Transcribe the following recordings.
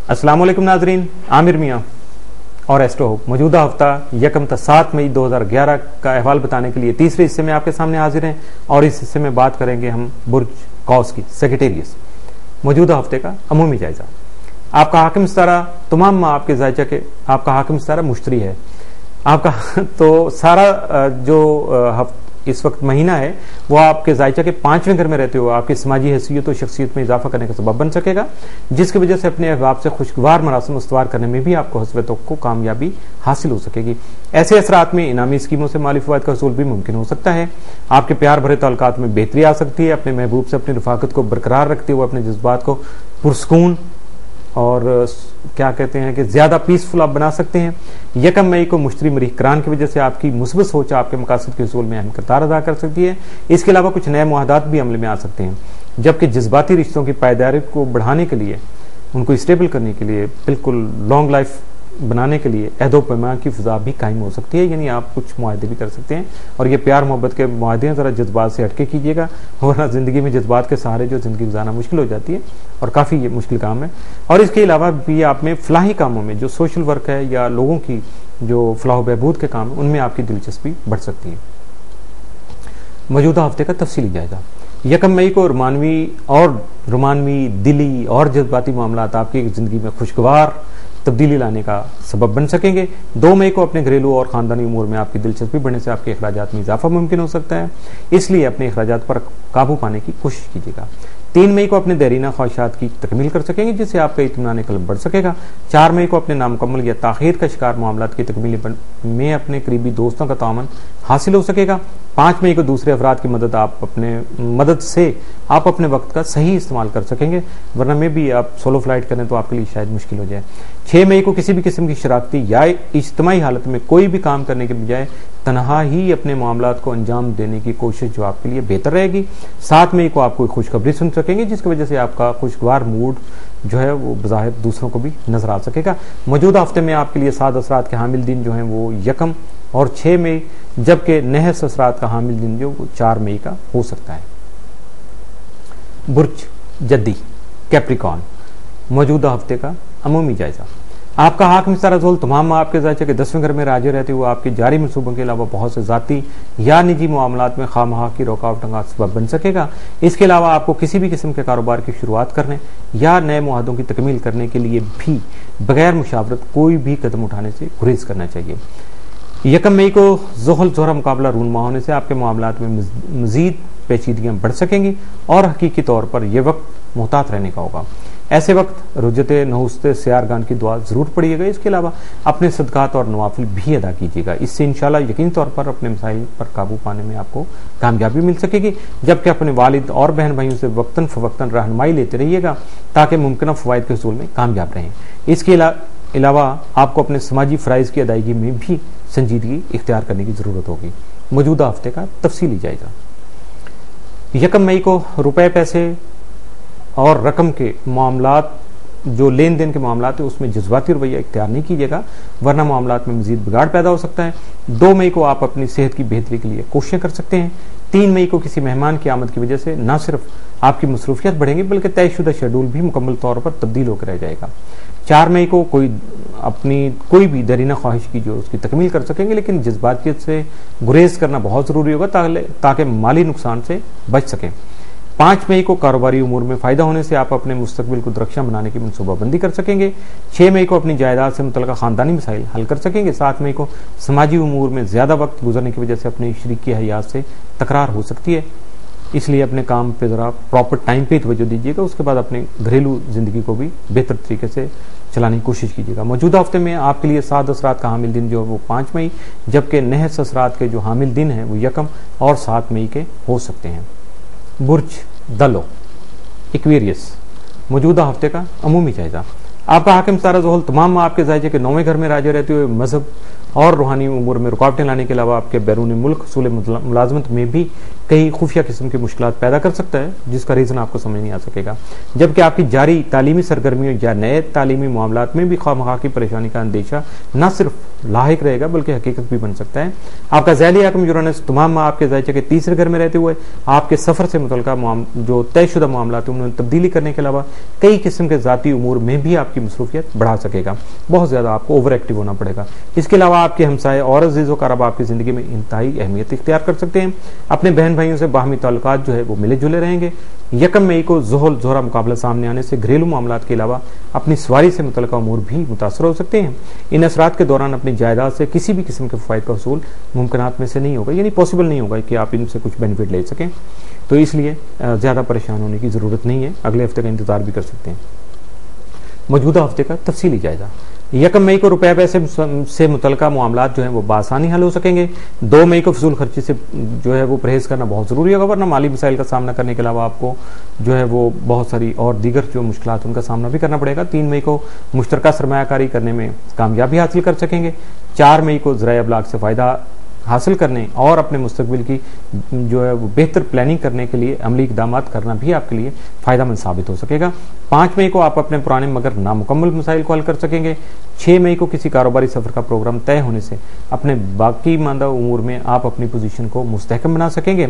अस्सलाम वालेकुम नाजरीन, आमिर मियाँ और एस्ट्रो होप मौजूदा हफ्ता यकम तक 7 मई 2011 का अहवाल बताने के लिए तीसरे हिस्से में आपके सामने हाजिर हैं और इस हिस्से में बात करेंगे हम बुर्ज कौस की सेक्रेटेरियस मौजूदा हफ्ते का अमूमी जायजा। आपका हाकिम सितारा तमाम आपके जायजा के आपका हाकिम सितारा मुश्तरी है आपका तो सारा जो इस वक्त महीना है वो आपके जायचा के 5वें घर में रहते हुए आपकी समाजी हैसियत और शख्सियत में इजाफा करने का सबब बन सकेगा, जिसकी वजह से अपने अहबाब से खुशगवार मरासम उस्तवार करने में भी आपको हस्बतों को कामयाबी हासिल हो सकेगी। ऐसे असरात में इनामी स्कीमों से माली फवायद का हसूल भी मुमकिन हो सकता है। आपके प्यार भरे ताल्लुकात में बेहतरी आ सकती है। अपने महबूब से अपनी रफाकत को बरकरार रखते हुए अपने जज्बात को पुरसकून और क्या कहते हैं कि ज्यादा पीसफुल आप बना सकते हैं। यकम मई को मुश्तरी मरीख करान की वजह से आपकी मुस्बत सोच आपके मकासद के हसूल में अहम किरदार अदा कर सकती है। इसके अलावा कुछ नए मुआहदात भी अमल में आ सकते हैं, जबकि जज्बाती रिश्तों की पायदारी को बढ़ाने के लिए, उनको स्टेबल करने के लिए, बिल्कुल लॉन्ग लाइफ बनाने के लिए अहदो पैमा की फिजा भी कायम हो सकती है। यानी आप कुछ मुआहदे भी कर सकते हैं और ये प्यार मोहब्बत के मुआहदे जरा जज्बात से हटके कीजिएगा, वरना जिंदगी में जज्बात के सहारे जो जिंदगी गुजारना मुश्किल हो जाती है और काफ़ी ये मुश्किल काम है। और इसके अलावा भी आप में फलाही कामों में जो सोशल वर्क है या लोगों की जो फलाह बहबूद के काम है उनमें आपकी दिलचस्पी बढ़ सकती है। मौजूदा हफ्ते का तफसीली जायजा। यकम मई को रोमानवी दिली और जज्बाती मामला आपकी जिंदगी में खुशगवार तब्दीली लाने का सबब बन सकेंगे। 2 मई को अपने घरेलू और खानदानी उमूर में आपकी दिलचस्पी बढ़ने से आपके अखराजात में इजाफा मुमकिन हो सकता है, इसलिए अपने अखराजात पर काबू पाने की कोशिश कीजिएगा। 3 मई को अपने देरीना ख्वाहिशात की तकमील कर सकेंगे, जिससे आपका इत्मीनान कल्ब बढ़ सकेगा। 4 मई को अपने नामुकम्मल या ताखीर का शिकार मामलात की तकमील में अपने करीबी दोस्तों का तामन हासिल हो सकेगा। 5 मई को दूसरे अफराद की मदद से आप अपने वक्त का सही इस्तेमाल कर सकेंगे, वरना में भी आप सोलो फ्लाइट करें तो आपके लिए शायद मुश्किल हो जाए। 6 मई को किसी भी किस्म की शरारती या इज्तिमाई हालत में कोई भी काम करने के बजाय तनहा ही अपने मामलात को अंजाम देने की कोशिश जो आपके लिए बेहतर रहेगी। 7 मई को आप कोई खुशखबरी सुन सकेंगे, जिसकी वजह से आपका खुशगवार मूड जो है वो बज़ाहिर दूसरों को भी नजर आ सकेगा। मौजूदा हफ्ते में आपके लिए 7 असरात के हामिल दिन जो हैं वो यकम और 6 मई, जबकि नहस असरात का हामिल दिन जो वो 4 मई का हो सकता है। बुर्ज जद्दी कैप्रिकॉन मौजूदा हफ्ते का अमूमी जायजा। आपका हाकिम सितारा ज़ोल तमाम आपके जायचे के 10वें घर में राजे रहते हुए आपके जारी मनसूबों के अलावा बहुत से जाती या निजी मामलात में खामखा की रुकावटों का सबब बन सकेगा। इसके अलावा आपको किसी भी किस्म के कारोबार की शुरुआत करने या नए मुआहदों की तकमील करने के लिए भी बगैर मुशावरत कोई भी कदम उठाने से गुरेज करना चाहिए। यकम मई को जोहल जोहरा मुकाबला रूनमा होने से आपके मामलात में मजीद पेचीदगियां बढ़ सकेंगी और हकीकी तौर पर यह वक्त मोहतात रहने का होगा। ऐसे वक्त रुजते नहुस्ते सियारगान की दुआ जरूर पड़िएगा। इसके अलावा अपने सदकात और नवाफिल भी अदा कीजिएगा। इससे इंशाल्लाह यकीन तौर पर अपने मसाइल पर काबू पाने में आपको कामयाबी मिल सकेगी, जबकि अपने वालिद और बहन भाइयों से वक्तन फवक्तन रहनुमाई लेते रहिएगा ताकि मुमकिन फ़वाइद के हसूल में कामयाब रहें। इसके अलावा आपको अपने समाजी फ़राइज़ की अदायगी में भी संजीदगी इख्तियार करने की ज़रूरत होगी। मौजूदा हफ्ते का तफसीली जायजा। यकम मई को रुपए पैसे और रकम के मामलात जो लेन देन के मामलात है उसमें जज्बाती रवैया इख्तियार नहीं कीजिएगा, वरना मामलात में मजीद बिगाड़ पैदा हो सकता है। 2 मई को आप अपनी सेहत की बेहतरी के लिए कोशिशें कर सकते हैं। 3 मई को किसी मेहमान की आमद की वजह से न सिर्फ आपकी मसरूफियत बढ़ेंगी बल्कि तयशुदा शेड्यूल भी मुकम्मल तौर पर तब्दील होकर रह जाएगा। 4 मई को कोई भी दरीना ख्वाहिश की जो उसकी तकमील कर सकेंगे, लेकिन जज्बातियत से गुरेज करना बहुत ज़रूरी होगा ताकि माली नुकसान से बच सकें। 5 मई को कारोबारी उमूर में फ़ायदा होने से आप अपने मुस्तकबिल को दरख्शां बनाने की मनसूबाबंदी कर सकेंगे। 6 मई को अपनी जायदाद से मुतल्लिक़ ख़ानदानी मसाइल हल कर सकेंगे। 7 मई को समाजी उमूर में ज़्यादा वक्त गुजरने की वजह से अपने शरीकी हयात से तकरार हो सकती है, इसलिए अपने काम पे ज़रा प्रॉपर टाइम पे तवज्जो दीजिएगा। उसके बाद अपने घरेलू ज़िंदगी को भी बेहतर तरीके से चलाने की कोशिश कीजिएगा। मौजूदा हफ्ते में आपके लिए 7 असरात का हामिल दिन जो है वो 5 मई, जबकि नहस असरात के जो हामिल दिन हैं वो यकम और 7 मई के हो सकते हैं। बुर्ज दलो एक्वेरियस मौजूदा हफ्ते का अमूमी जायजा। आपका हाकिम सितारा ज़ोहल तमाम आपके जायजे के 9वें घर में राजे रहते हुए मजहब और रूहानी उमूर में रुकावटें लाने के अलावा आपके बैरून मुल्क हसूल मुलाजमत में भी कई खुफिया किस्म की मुश्किलात पैदा कर सकता है, जिसका रीज़न आपको समझ नहीं आ सकेगा। जबकि आपकी जारी तालीमी सरगर्मियों या नए तालीमी मामलात में भी खामखा की परेशानी का अंदेशा न सिर्फ लाहिक रहेगा बल्कि हकीकत भी बन सकता है। आपका ज़ैली हकम यूरानस तमाम माह आपके ज़ायचे के तीसरे घर में रहते हुए आपके सफ़र से मुतल्लिका जो तयशुदा मामलात हैं उन्हें तब्दीली करने के अलावा कई किस्म के ज़ाती उमूर में भी आपकी मसरूफियत बढ़ा सकेगा। बहुत ज़्यादा आपको ओवर एक्टिव होना पड़ेगा। इसके अलावा आपके हमसाए और अजीज़ व क़राबा आपकी ज़िंदगी में इंतहाई अहमियत इख्तियार कर सकते हैं। अपने बहन भाइयों से बाहमी ताल्लुकात जो है वो मिले जुले रहेंगे। 1 मई को जोहरा मुकाबला सामने आने से घरेलू मामलात के अलावा अपनी सवारी से मुतल्लिका उमूर भी मुतासर हो सकते हैं। इन असरात के दौरान अपनी जायदाद से किसी भी किस्म के फ़ायदे का हसूल मुमकिनात में से नहीं होगा, यानी पॉसिबल नहीं होगा कि आप इनसे कुछ बेनिफिट ले सकें। तो इसलिए ज़्यादा परेशान होने की ज़रूरत नहीं है, अगले हफ्ते का इंतज़ार भी कर सकते हैं। मौजूदा हफ्ते का तफसीली जायजा। 1 मई को रुपये पैसे से मुतल्लिका मामलात जो हैं वो बासानी हल हो सकेंगे। 2 मई को फजूल खर्ची से जो है वो परहेज़ करना बहुत ज़रूरी होगा, वरना माली मसाइल का सामना करने के अलावा आपको जो है वो बहुत सारी और दीगर जो मुश्किलात उनका सामना भी करना पड़ेगा। 3 मई को मुश्तरका सरमायाकारी करने में कामयाबी हासिल कर सकेंगे। 4 मई को ज़राए अबलाग से फ़ायदा हासिल करने और अपने मुस्तकबिल की जो है वो बेहतर प्लानिंग करने के लिए अमली इक़दाम करना भी आपके लिए फ़ायदेमंद साबित हो सकेगा। 5 मई को आप अपने पुराने मगर नामुकम्मल मसाइल को हल कर सकेंगे। 6 मई को किसी कारोबारी सफ़र का प्रोग्राम तय होने से अपने बाकी मानदा उमूर में आप अपनी पोजीशन को मुस्तहकम बना सकेंगे।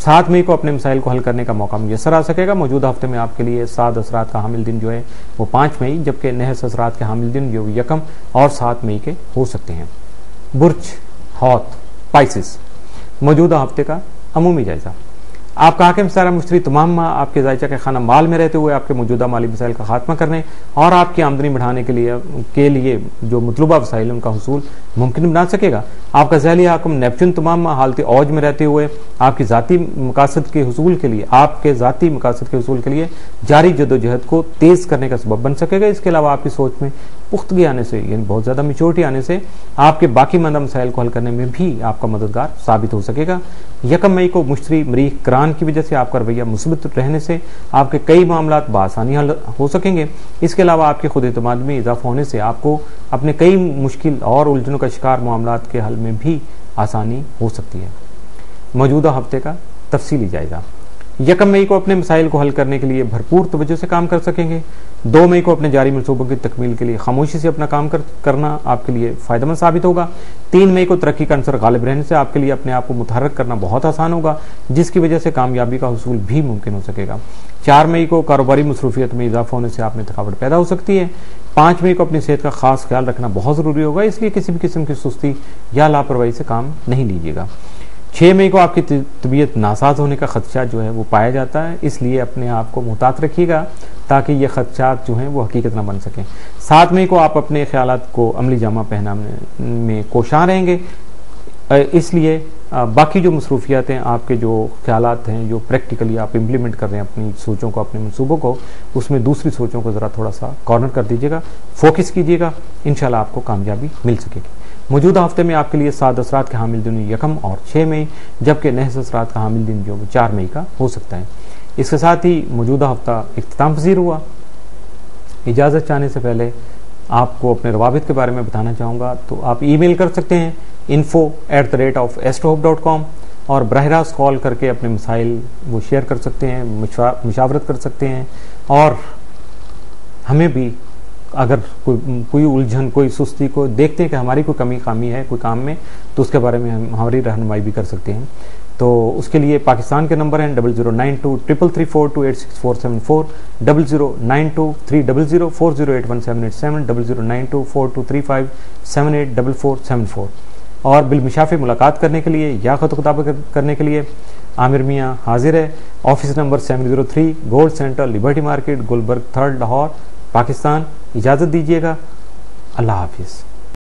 7 मई को अपने मसाइल को हल करने का मौका मुयसर आ सकेगा। मौजूदा हफ्ते में आपके लिए 7 असरात का हामिल दिन जो है वो 5 मई, जबकि नहस असरात के हामिल दिन जो 1 और 7 मई के हो सकते हैं। बुर्ज हौत स्पाइसिस। मौजूदा हफ्ते का अमूमी जायजा। आपका हाकिम सारा मुश्तरी तमाम माह आपके जायचा के खाना माल में रहते हुए आपके मौजूदा माली वसाइल का खात्मा करने और आपकी आमदनी बढ़ाने के लिए जो मतलूबा वसाइल उनका हसूल मुमकिन बना सकेगा। आपका ज़ैली हाकिम नेपच्यून तमाम माह हालत औज में रहते हुए आपकी ज़ाती मकासद के हसूल के लिए जारी जदोजहद को तेज़ करने का सबब बन सकेगा। इसके अलावा आपकी सोच में पुख्तगी आने से, यानी बहुत ज़्यादा मेच्योरिटी आने से आपके बाकी मानदा मसाइल को हल करने में भी आपका मददगार साबित हो सकेगा। 1 मई को मुश्तरी मरीख करान की वजह से आपका रवैया मुस्बत रहने से आपके कई मामलात बआसानी हल हो सकेंगे। इसके अलावा आपके खुद एतमाद में इजाफा होने से आपको अपने कई मुश्किल और उलझनों का शिकार मामलात के हल में भी आसानी हो सकती है। मौजूदा हफ्ते का तफसीली जायजा। 1 मई को अपने मसाइल को हल करने के लिए भरपूर तवज्जो से काम कर सकेंगे। 2 मई को अपने जारी मनसूबों की तकमील के लिए खामोशी से अपना काम करना आपके लिए फ़ायदेमंद साबित होगा। 3 मई को तरक्की का अंसर गालिब रहने से आपके लिए अपने आप को मुतहर्रिक करना बहुत आसान होगा, जिसकी वजह से कामयाबी का हसूल भी मुमकिन हो सकेगा। 4 मई को कारोबारी मसरूफियत में इजाफा होने से आप में थकावट पैदा हो सकती है। 5 मई को अपनी सेहत का खास ख्याल रखना बहुत ज़रूरी होगा, इसलिए किसी भी किस्म की सुस्ती या लापरवाही से काम नहीं लीजिएगा। 6 मई को आपकी तबीयत नासाज होने का खदशा जो है वो पाया जाता है, इसलिए अपने आप को मुहतात रखिएगा ताकि ये खदशात जो हैं वो हकीकत ना बन सकें। 7 मई को आप अपने ख्यालात को अमली जामा पहनाने में कोशां रहेंगे, इसलिए बाकी जो मसरूफियात हैं, आपके जो ख्यालात हैं, जो प्रैक्टिकली आप इम्प्लीमेंट कर रहे हैं अपनी सोचों को, अपने मनसूबों को, उसमें दूसरी सोचों को ज़रा थोड़ा सा कॉर्नर कर दीजिएगा, फोकस कीजिएगा, इंशाल्लाह आपको कामयाबी मिल सकेगी। मौजूदा हफ्ते में आपके लिए 7 असरात के हामिल दिन 1 और 6 मई, जबकि नहस असरात का हामिल दिन जो 4 मई का हो सकता है। इसके साथ ही मौजूदा हफ्ता इख्तिताम पज़ीर हुआ। इजाज़त चाहने से पहले आपको अपने रवाबित के बारे में बताना चाहूँगा, तो आप ईमेल कर सकते हैं info@astrohope.com और बराह रास्त कॉल करके अपने मसाइल वो शेयर कर सकते हैं, मुशावरत कर सकते हैं, और हमें भी अगर कोई उलझन, कोई सुस्ती को देखते हैं कि हमारी कोई कमी खामी है कोई काम में, तो उसके बारे में हम हमारी रहनुमाई भी कर सकते हैं। तो उसके लिए पाकिस्तान के नंबर हैं 00923342864740, 00923004081787, 00924235784474 और बिलमुशाफे मुलाकात करने के लिए या ख़त ख़ुताबत करने के लिए आमिर मियाँ हाजिर है। Office number 703 gold centre, liberty market, Gulberg 3rd, Lahore, Pakistan. इजाज़त दीजिएगा। अल्लाह हाफिज़।